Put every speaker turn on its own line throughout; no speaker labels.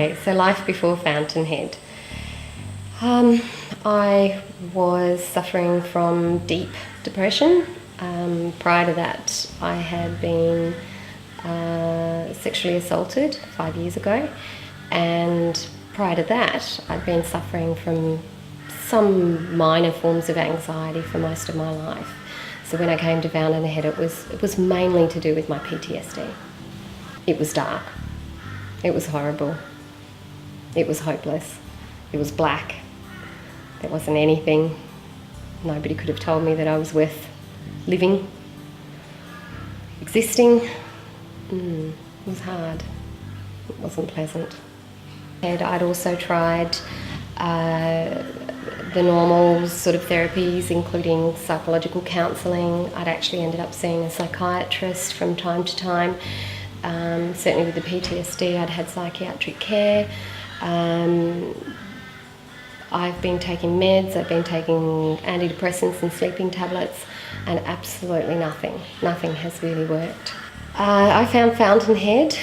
Okay, so life before Fountainhead. I was suffering from deep depression. Prior to that, I had been sexually assaulted 5 years ago, and prior to that, I'd been suffering from some minor forms of anxiety for most of my life. So when I came to Fountainhead, it was mainly to do with my PTSD. It was dark. It was horrible. It was hopeless. It was black. There wasn't anything. Nobody could have told me that I was worth living, existing. It was hard. It wasn't pleasant. And I'd also tried the normal sort of therapies, including psychological counselling. I'd actually ended up seeing a psychiatrist from time to time. Certainly with the PTSD, I'd had psychiatric care. I've been taking meds, I've been taking antidepressants and sleeping tablets, and absolutely nothing has really worked. I found Fountainhead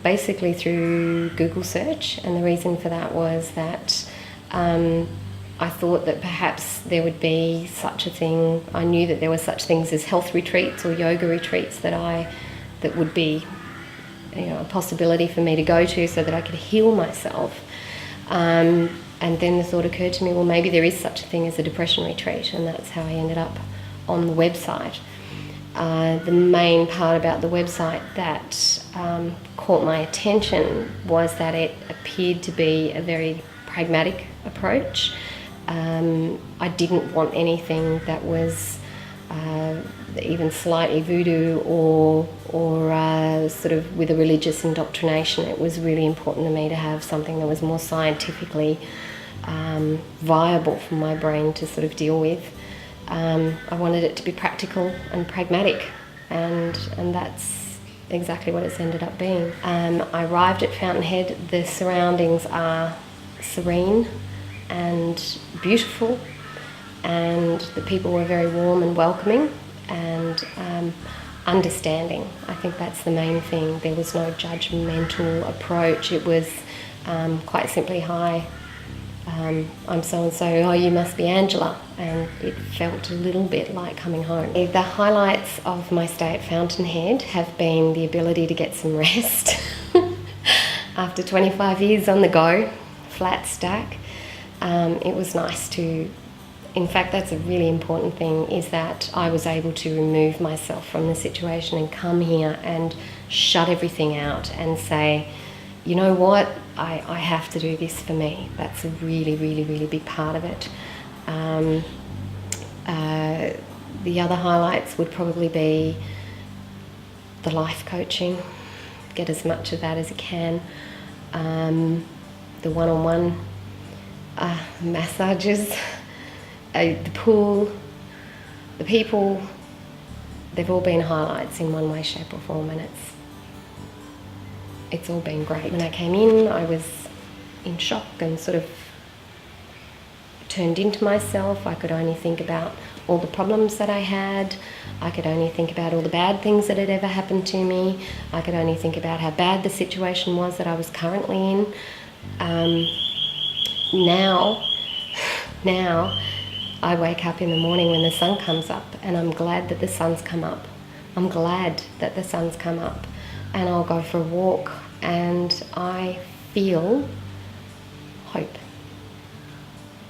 basically through Google search, and the reason for that was that I thought that perhaps there would be such a thing. I knew that there were such things as health retreats or yoga retreats that would be, a possibility for me to go to so that I could heal myself. And then the thought occurred to me, well, maybe there is such a thing as a depression retreat, and that's how I ended up on the website. The main part about the website that caught my attention was that it appeared to be a very pragmatic approach. I didn't want anything that was even slightly voodoo or sort of with a religious indoctrination. It was really important to me to have something that was more scientifically viable for my brain to sort of deal with. I wanted it to be practical and pragmatic, and that's exactly what it's ended up being. I arrived at Fountainhead. The surroundings are serene and beautiful, and the people were very warm and welcoming and understanding. I think that's the main thing. There was no judgmental approach. It was quite simply, hi, I'm so-and-so, oh, you must be Angela, and it felt a little bit like coming home. The highlights of my stay at Fountainhead have been the ability to get some rest after 25 years on the go, flat stack. It was nice to, in fact, that's a really important thing, is that I was able to remove myself from the situation and come here and shut everything out and say, you know what, I have to do this for me. That's a really, really, really big part of it. The other highlights would probably be the life coaching, get as much of that as you can, the one-on-one massages, the pool, the people. They've all been highlights in one way, shape or form, and it's all been great. When I came in, I was in shock and sort of turned into myself. I could only think about all the problems that I had. I could only think about all the bad things that had ever happened to me. I could only think about how bad the situation was that I was currently in. Now I wake up in the morning when the sun comes up, and I'm glad that the sun's come up. I'm glad that the sun's come up, and I'll go for a walk and I feel hope.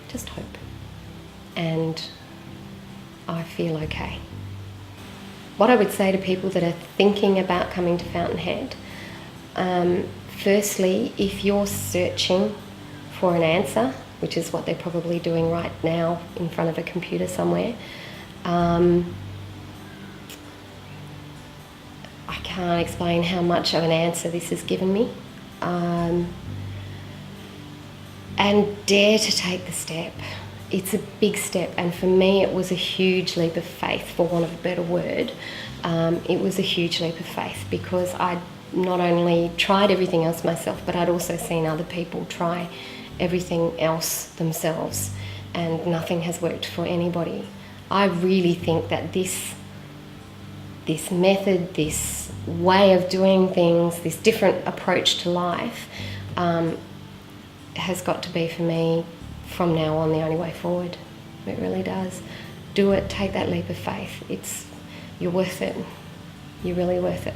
Just hope. And I feel okay. What I would say to people that are thinking about coming to Fountainhead, firstly, if you're searching for an answer, which is what they're probably doing right now in front of a computer somewhere, I can't explain how much of an answer this has given me. And dare to take the step. It's a big step, and for me it was a huge leap of faith, for want of a better word. It was a huge leap of faith because I'd not only tried everything else myself, but I'd also seen other people try everything else themselves, and nothing has worked for anybody. I really think that this method, this way of doing things, this different approach to life, has got to be, for me, from now on, the only way forward. It really does. Do it, take that leap of faith. You're worth it. You're really worth it.